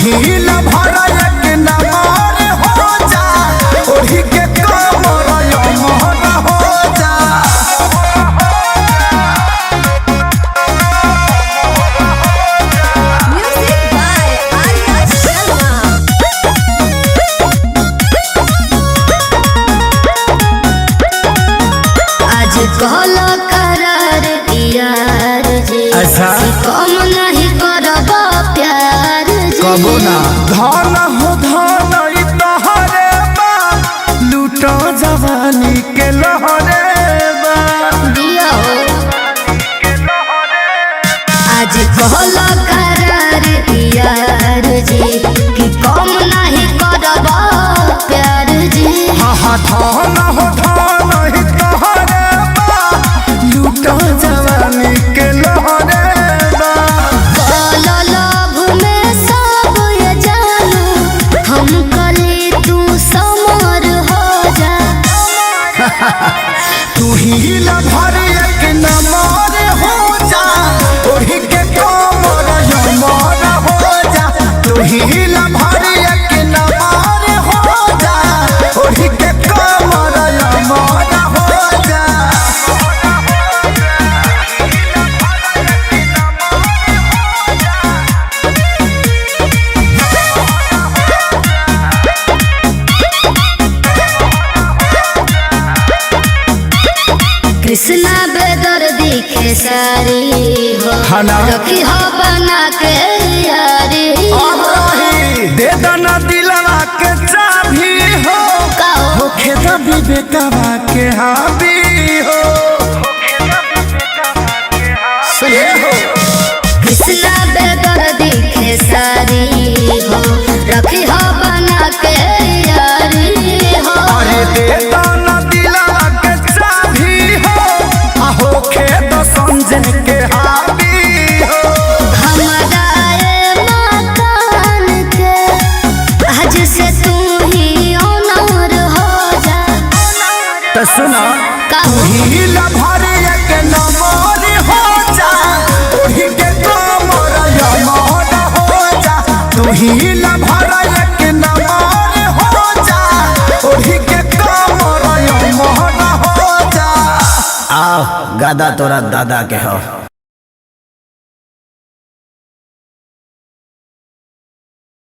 ही ल भरा एक नमर हो जा ओढ़ी के कमर यमहर हो जा। Music by Arya Sharma। आज कहलो करार यार जी ऐसा? कम नहीं करब प्यार जी। कबो ना धन हो धन ई तोहरे बा लूटो जवानी के लहरे बा। दिया हो। आज कहलो करार यार जी कि कम नहीं करब प्यार जी। हाँ हाँ धन हो धन ई तोहरे बा लूटो जवानी के लहरे बा। काला लाभ में सब ये जानू हम कली तू समर हो जा। तू ही ल भर एक नमर हो जा ओढ़ी के कमर यमर हो जा। तू ही ल भर एक नमर हो जा ओढ़ी के कमर यमर हो जा। कृष्णा बेदर दिखे सारी हो हना। रखी हो बना के यारी हो। दे दना दिलवा के चाभी हो कहो होखे द विवेकवा के हावी हो। सुने हो कृष्णा बेदर दिखे सारी हो रखी हो बना के यारी हो। अरे दे दना दिलवा के चाभी हो होखे द संजय के हावी हो। हमारा ये मकान के आज से तू ही ऑनर हो जा। तो सुना कहो ही ल भर एक नमर हो जा ओढ़ी के कमर यमहर हो जा। तू ही ल भर एक नमर हो जा ओढ़ी के कमर यमहर हो जा। आओ गादा तोरा दादा के हो।